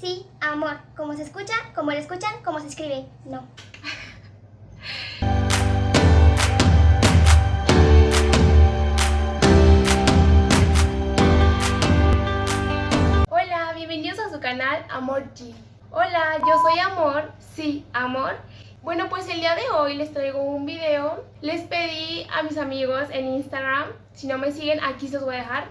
Sí, amor. Como se escucha, como lo escuchan, como se escribe. No. Hola, bienvenidos a su canal Amor G. Hola, yo soy Amor, sí, Amor. Bueno, pues el día de hoy les traigo un video. Les pedí a mis amigos en Instagram, si no me siguen, aquí se los voy a dejar,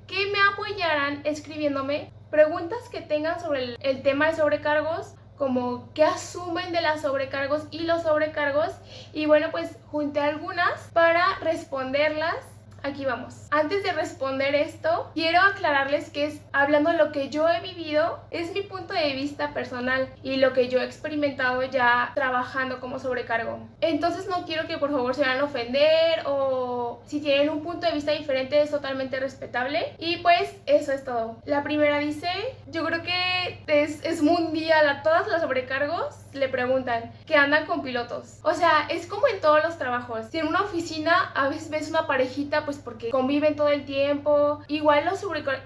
que me apoyaran escribiéndome preguntas que tengan sobre el tema de sobrecargos, como qué asumen de las sobrecargos y los sobrecargos. Y bueno, pues junté algunas para responderlas. Aquí vamos. Antes de responder esto, quiero aclararles que es hablando de lo que yo he vivido, es mi punto de vista personal y lo que yo he experimentado ya trabajando como sobrecargo. Entonces no quiero que por favor se vayan a ofender, o si tienen un punto de vista diferente es totalmente respetable. Y pues eso es todo. La primera dice, yo creo que es mundial, a todas las sobrecargos le preguntan que andan con pilotos. O sea, es como en todos los trabajos. Si en una oficina a veces ves una parejita, pues porque conviven todo el tiempo. Igual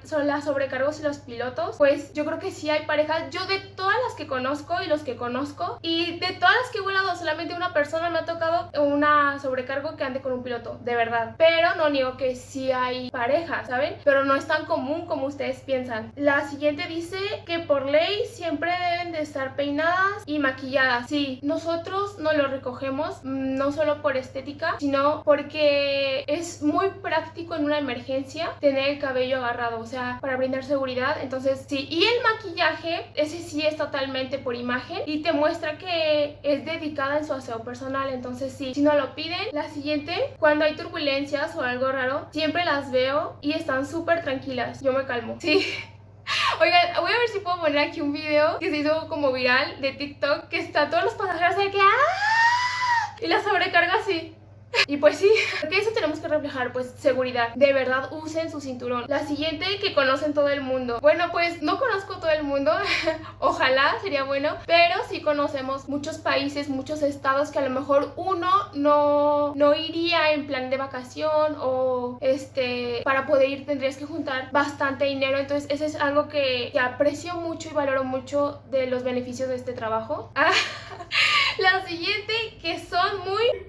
son las sobrecargos y los pilotos, pues yo creo que sí hay parejas. Yo de todas las que conozco y los que conozco, y de todas las que he volado, solamente una persona me ha tocado una sobrecargo que ande con un piloto, de verdad. Pero no niego que sí hay parejas, ¿saben? Pero no es tan común como ustedes piensan. La siguiente dice que por ley siempre deben de estar peinadas y maquilladas. Sí, nosotros no lo recogemos, no solo por estética, sino porque es muy práctico en una emergencia tener el cabello agarrado, o sea, para brindar seguridad. Entonces sí, y el maquillaje, ese sí es totalmente por imagen y te muestra que es dedicada en su aseo personal. Entonces sí, si no lo piden. La siguiente, cuando hay turbulencias o algo raro, siempre las veo y están súper tranquilas, yo me calmo. Sí. Oigan, voy a ver si puedo poner aquí un video que se hizo como viral de TikTok, que está todos los pasajeros de que ¡ah! Y la sobrecarga así. Y pues sí, porque eso tenemos que reflejar, pues seguridad. De verdad, usen su cinturón. La siguiente, que conocen todo el mundo. Bueno, pues no conozco todo el mundo, ojalá, sería bueno, pero sí conocemos muchos países, muchos estados que a lo mejor uno no iría en plan de vacación, o para poder ir tendrías que juntar bastante dinero. Entonces ese es algo que aprecio mucho y valoro mucho de los beneficios de este trabajo. La siguiente, que son muy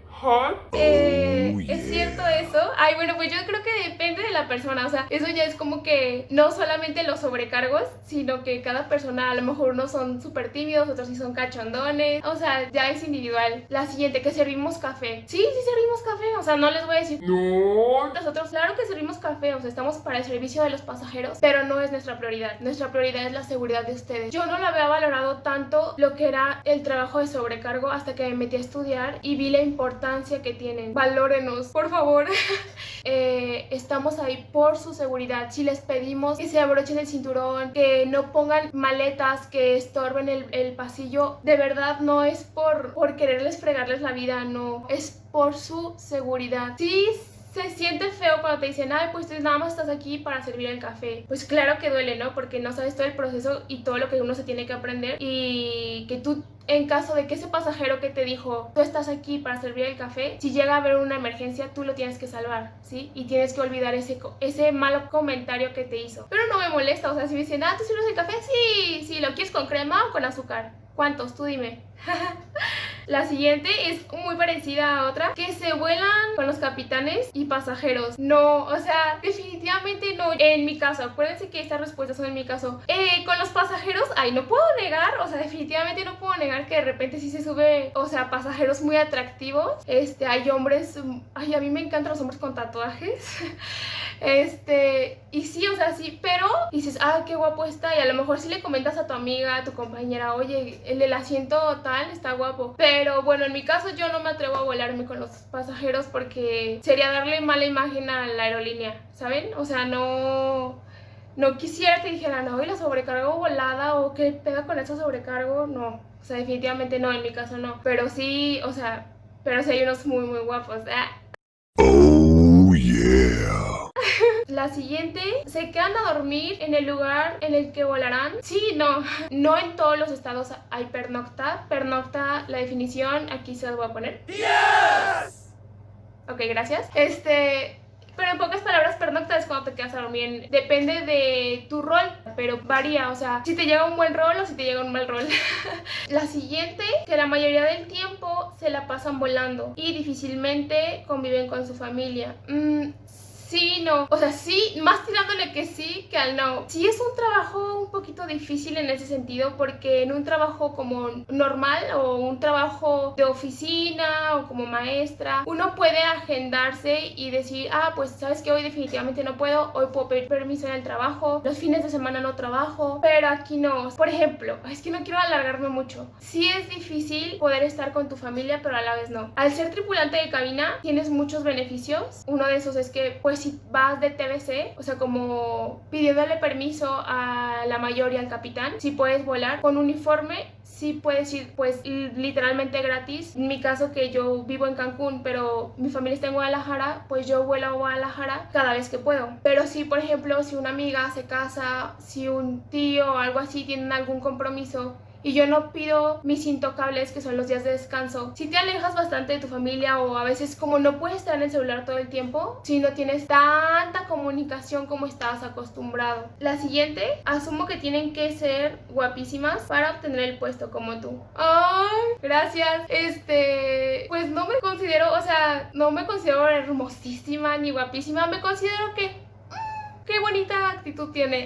¿es cierto eso? Ay, bueno, pues yo creo que depende de la persona. O sea, eso ya es como que no solamente los sobrecargos, sino que cada persona, a lo mejor unos son súper tímidos, otros sí son cachondones. O sea, ya es individual. La siguiente, que servimos café. Sí, sí servimos café. O sea, no les voy a decir no. Nosotros, claro que servimos café. O sea, estamos para el servicio de los pasajeros, pero no es nuestra prioridad. Nuestra prioridad es la seguridad de ustedes. Yo no lo había valorado tanto lo que era el trabajo de sobrecargo hasta que me metí a estudiar y vi la importancia que tienen. Valórenos, por favor. Estamos ahí por su seguridad. Si les pedimos que se abrochen el cinturón, que no pongan maletas que estorben el pasillo, de verdad no es por quererles fregarles la vida, no, es por su seguridad. Sí, se siente feo cuando te dicen, ay, pues tú nada más estás aquí para servir el café. Pues claro que duele, ¿no? Porque no sabes todo el proceso y todo lo que uno se tiene que aprender, y que tú, en caso de que ese pasajero que te dijo, tú estás aquí para servir el café, si llega a haber una emergencia, tú lo tienes que salvar, ¿sí? Y tienes que olvidar ese malo comentario que te hizo. Pero no me molesta, o sea, si me dicen, ¿tú sirves el café? Sí, ¿lo quieres con crema o con azúcar? ¿Cuántos? Tú dime. La siguiente es muy parecida a otra, que se vuelan con los capitanes y pasajeros. No, o sea, definitivamente no. En mi caso, acuérdense que estas respuestas son en mi caso. Con los pasajeros, ay, no puedo negar, o sea, definitivamente no puedo negar que de repente sí se sube, o sea, pasajeros muy atractivos. Hay hombres, ay, a mí me encantan los hombres con tatuajes. Y sí, o sea, sí, pero dices, qué guapo está, y a lo mejor si le comentas a tu amiga, a tu compañera, oye, el del asiento tal está guapo. Pero bueno, en mi caso yo no me atrevo a volarme con los pasajeros porque sería darle mala imagen a la aerolínea, ¿saben? O sea, no quisiera que dijeran, no, y la sobrecargo volada, o qué pega con esa sobrecargo, no. O sea, definitivamente no, en mi caso no. Pero sí, o sea, pero sí hay unos muy, muy guapos. Oh, yeah. La siguiente, ¿se quedan a dormir en el lugar en el que volarán? Sí, no en todos los estados hay pernocta. Pernocta, la definición, aquí se las voy a poner. Yes. Ok, gracias. Pero en pocas palabras, pernocta es cuando te quedas a dormir. Depende de tu rol, pero varía, o sea, si te llega un buen rol o si te llega un mal rol. La siguiente, que la mayoría del tiempo se la pasan volando y difícilmente conviven con su familia. Sí, no, o sea, sí, más tirándole que sí que al no. Sí es un trabajo un poquito difícil en ese sentido, porque en un trabajo como normal o un trabajo de oficina o como maestra, uno puede agendarse y decir, pues sabes que hoy definitivamente no puedo, hoy puedo pedir permiso en el trabajo, los fines de semana no trabajo, pero aquí no. Por ejemplo, es que no quiero alargarme mucho. Sí es difícil poder estar con tu familia, pero a la vez no. Al ser tripulante de cabina tienes muchos beneficios. Uno de esos es que pues si vas de TBC, o sea, como pidiéndole permiso a la mayor y al capitán, si puedes volar con uniforme, sí puedes ir pues literalmente gratis. En mi caso, que yo vivo en Cancún, pero mi familia está en Guadalajara, pues yo vuelo a Guadalajara cada vez que puedo. Pero si, por ejemplo, si una amiga se casa, si un tío o algo así tienen algún compromiso y yo no pido mis intocables, que son los días de descanso, si te alejas bastante de tu familia, o a veces como no puedes estar en el celular todo el tiempo, si no tienes tanta comunicación como estabas acostumbrado. La siguiente, asumo que tienen que ser guapísimas para obtener el puesto como tú. ¡Ay! Gracias. Pues no me considero, o sea, no me considero hermosísima ni guapísima, me considero que qué bonita actitud tiene.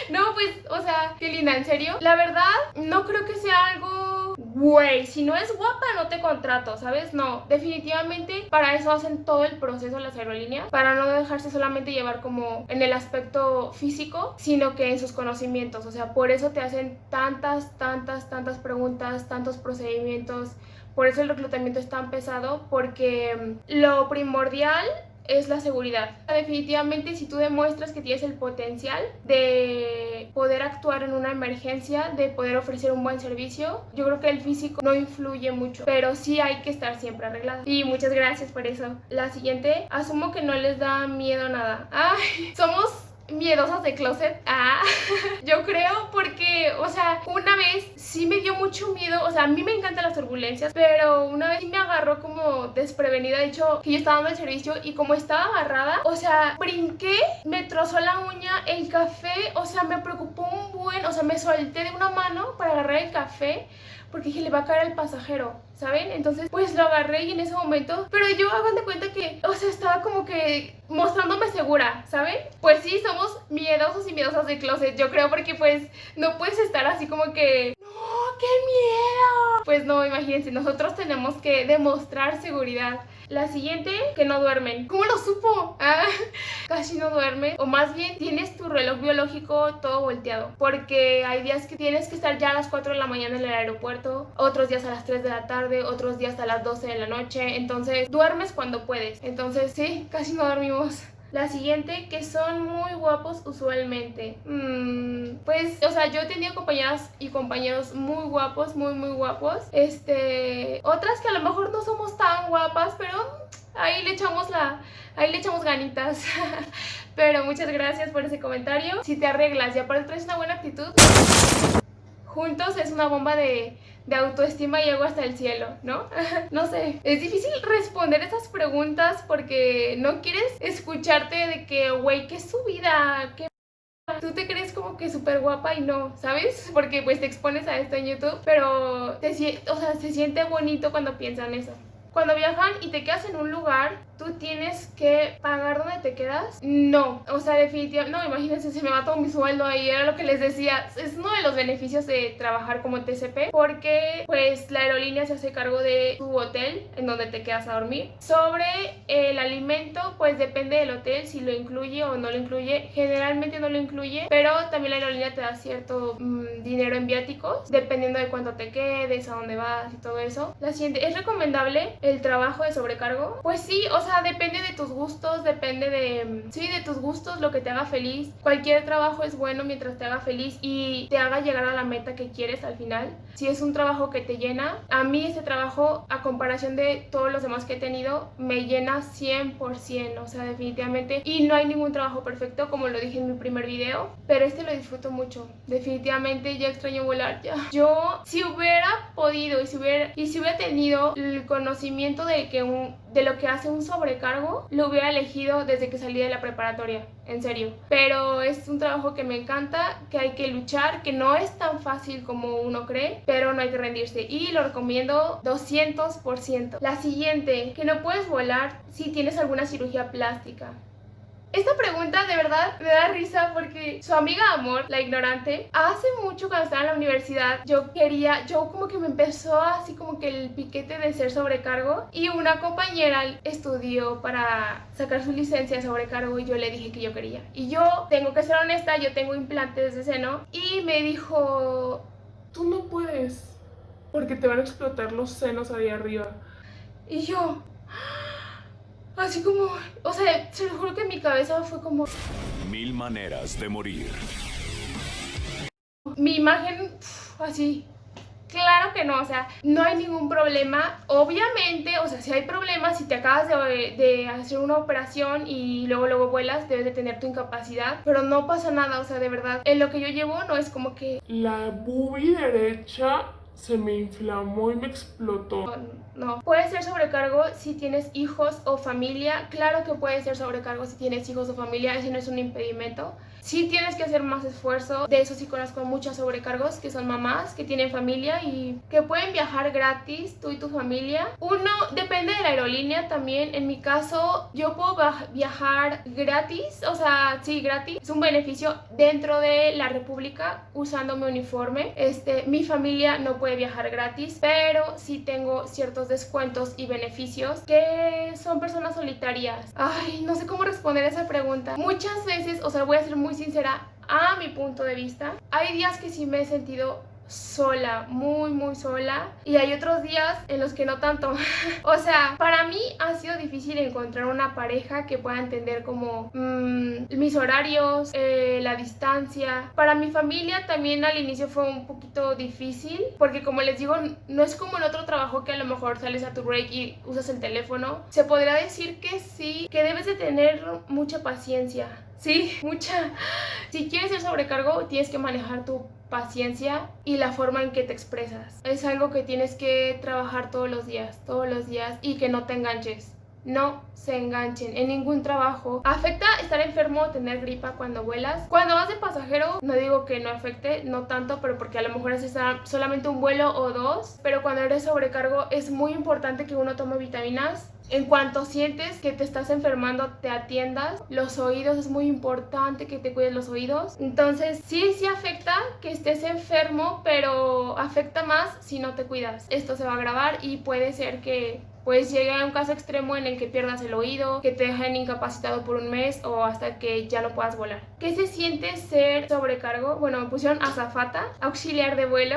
No, pues, o sea, qué linda, en serio. La verdad, no creo que sea algo güey, si no es guapa no te contrato, ¿sabes? No, definitivamente para eso hacen todo el proceso las aerolíneas, para no dejarse solamente llevar como en el aspecto físico, sino que en sus conocimientos. O sea, por eso te hacen tantas preguntas, tantos procedimientos. Por eso el reclutamiento es tan pesado, porque lo primordial es la seguridad. Definitivamente, si tú demuestras que tienes el potencial de poder actuar en una emergencia, de poder ofrecer un buen servicio, yo creo que el físico no influye mucho, pero sí hay que estar siempre arreglada. Y muchas gracias por eso. La siguiente, asumo que no les da miedo nada. Somos miedosas de closet. Yo creo, porque, o sea, una vez sí me dio mucho miedo. O sea, a mí me encantan las turbulencias, pero una vez sí me agarró como desprevenida. De hecho, que yo estaba dando el servicio y como estaba agarrada, o sea, brinqué, me trozó la uña, el café, o sea, me preocupó un buen, o sea, me solté de una mano para agarrar el café, porque dije, le va a caer al pasajero, ¿saben? Entonces, pues lo agarré y en ese momento, pero yo hagan de cuenta que, o sea, estaba como que mostrándome segura, ¿saben? Pues sí, somos miedosos y miedosas de closet, yo creo, porque pues no puedes estar así como que, ¡no, qué miedo! Pues no, imagínense, nosotros tenemos que demostrar seguridad. La siguiente, que no duermen. ¿Cómo lo supo? Casi no duerme. O más bien tienes tu reloj biológico todo volteado, porque hay días que tienes que estar ya a las 4 de la mañana en el aeropuerto, otros días a las 3 de la tarde, otros días a las 12 de la noche. Entonces duermes cuando puedes. Entonces sí, casi no dormimos. La siguiente, que son muy guapos usualmente. Pues, o sea, yo he tenido compañeras y compañeros muy guapos, muy guapos. Otras que a lo mejor no somos tan guapas, pero ahí le echamos ganitas. Pero muchas gracias por ese comentario. Si te arreglas y aparte traes una buena actitud, juntos es una bomba de autoestima y llego hasta el cielo, ¿no? No sé, es difícil responder estas preguntas porque no quieres escucharte de que, güey, ¿qué es su vida? ¿Qué? Tú te crees como que súper guapa y no, ¿sabes? Porque pues te expones a esto en YouTube, pero se siente bonito cuando piensan eso. Cuando viajan y te quedas en un lugar, ¿tú tienes que pagar donde te quedas? No, o sea, definitivamente, no, imagínense, se me va todo mi sueldo ahí, era lo que les decía. Es uno de los beneficios de trabajar como TCP, porque pues la aerolínea se hace cargo de tu hotel, en donde te quedas a dormir. Sobre el alimento, pues depende del hotel, si lo incluye o no lo incluye. Generalmente no lo incluye, pero también la aerolínea te da cierto dinero en viáticos, dependiendo de cuánto te quedes, a dónde vas y todo eso. La siguiente, ¿es recomendable el trabajo de sobrecargo? Pues sí, o sea, depende de tus gustos, depende de tus gustos, lo que te haga feliz. Cualquier trabajo es bueno mientras te haga feliz y te haga llegar a la meta que quieres al final. Si es un trabajo que te llena, a mí ese trabajo, a comparación de todos los demás que he tenido, me llena 100%, o sea, definitivamente. Y no hay ningún trabajo perfecto, como lo dije en mi primer video, pero lo disfruto mucho. Definitivamente ya extraño volar, ya. Yo, si hubiera podido y si hubiera tenido el conocimiento conocimiento de lo que hace un sobrecargo lo hubiera elegido desde que salí de la preparatoria, en serio. Pero es un trabajo que me encanta, que hay que luchar, que no es tan fácil como uno cree, pero no hay que rendirse y lo recomiendo 200%. La siguiente, que no puedes volar si tienes alguna cirugía plástica. Esta pregunta de verdad me da risa porque su amiga Amor, la ignorante, hace mucho cuando estaba en la universidad yo como que me empezó así como que el piquete de ser sobrecargo, y una compañera estudió para sacar su licencia de sobrecargo y yo le dije que yo quería. Y yo tengo que ser honesta, yo tengo implantes de seno y me dijo: Tú no puedes, porque te van a explotar los senos ahí arriba. Y yo... así como, o sea, se lo juro que en mi cabeza fue como... 1000 maneras de morir. Mi imagen, así, claro que no, o sea, no hay ningún problema. Obviamente, o sea, si hay problemas, si te acabas de hacer una operación y luego vuelas, debes de tener tu incapacidad, pero no pasa nada, o sea, de verdad, en lo que yo llevo no es como que... La boobie derecha se me inflamó y me explotó. No, puede ser sobrecargo si tienes hijos o familia. Claro que puede ser sobrecargo si tienes hijos o familia, ese no es un impedimento. Sí tienes que hacer más esfuerzo. De eso sí conozco muchos sobrecargos que son mamás, que tienen familia y que pueden viajar gratis, tú y tu familia. Uno, depende de la aerolínea también. En mi caso, yo puedo viajar gratis, o sea, sí, gratis. Es un beneficio dentro de la República usando mi uniforme. Mi familia no puede viajar gratis, pero sí tengo ciertos descuentos y beneficios que son personas solitarias. Ay, no sé cómo responder a esa pregunta. Muchas veces, o sea, voy a ser muy sincera, a mi punto de vista, hay días que sí me he sentido sola, muy sola, y hay otros días en los que no tanto. O sea, para mí ha sido difícil encontrar una pareja que pueda entender como mis horarios, la distancia. Para mi familia también al inicio fue un poquito difícil, porque como les digo, no es como en otro trabajo que a lo mejor sales a tu break y usas el teléfono. Se podría decir que sí, que debes de tener mucha paciencia. Sí, mucha. Si quieres ser sobrecargo, tienes que manejar tu paciencia y la forma en que te expresas. Es algo que tienes que trabajar todos los días, y que no te enganches. No se enganchen en ningún trabajo. Afecta estar enfermo o tener gripa cuando vuelas. Cuando vas de pasajero, no digo que no afecte, no tanto, pero porque a lo mejor es solamente un vuelo o dos. Pero cuando eres sobrecargo es muy importante que uno tome vitaminas. En cuanto sientes que te estás enfermando, te atiendas. Los oídos, es muy importante que te cuides los oídos. Entonces, sí afecta que estés enfermo, pero afecta más si no te cuidas. Esto se va a agravar y puede ser que pues llegue a un caso extremo en el que pierdas el oído, que te dejen incapacitado por un mes o hasta que ya no puedas volar. ¿Qué se siente ser sobrecargo? Bueno, me pusieron azafata, auxiliar de vuelo.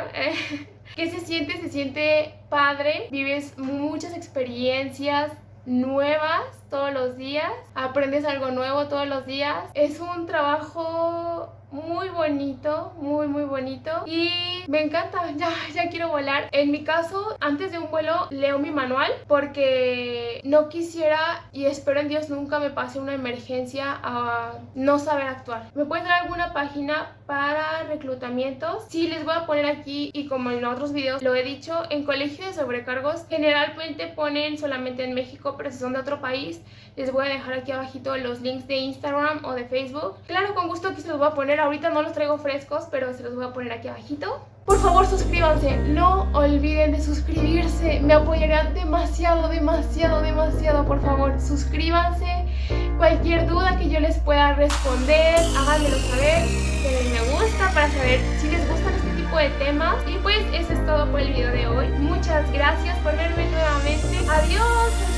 ¿Qué se siente? Se siente padre, vives muchas experiencias nuevas todos los días, aprendes algo nuevo todos los días. Es un trabajo muy bonito, muy bonito y me encanta, ya quiero volar. En mi caso, antes de un vuelo leo mi manual porque no quisiera y espero en Dios nunca me pase una emergencia a no saber actuar. ¿Me puedes dar alguna página para reclutamientos? Sí, les voy a poner aquí, y como en otros videos lo he dicho, en colegio de sobrecargos generalmente ponen solamente en México, pero si son de otro país les voy a dejar aquí abajito los links de Instagram o de Facebook. Claro, con gusto aquí se los voy a poner. Ahorita no los traigo frescos, pero se los voy a poner aquí abajito. Por favor, suscríbanse. No olviden de suscribirse. Me apoyarían demasiado. Por favor, suscríbanse. Cualquier duda que yo les pueda responder, háganmelo saber. Denle me gusta para saber si les gustan este tipo de temas. Y pues eso es todo por el video de hoy. Muchas gracias por verme nuevamente. Adiós.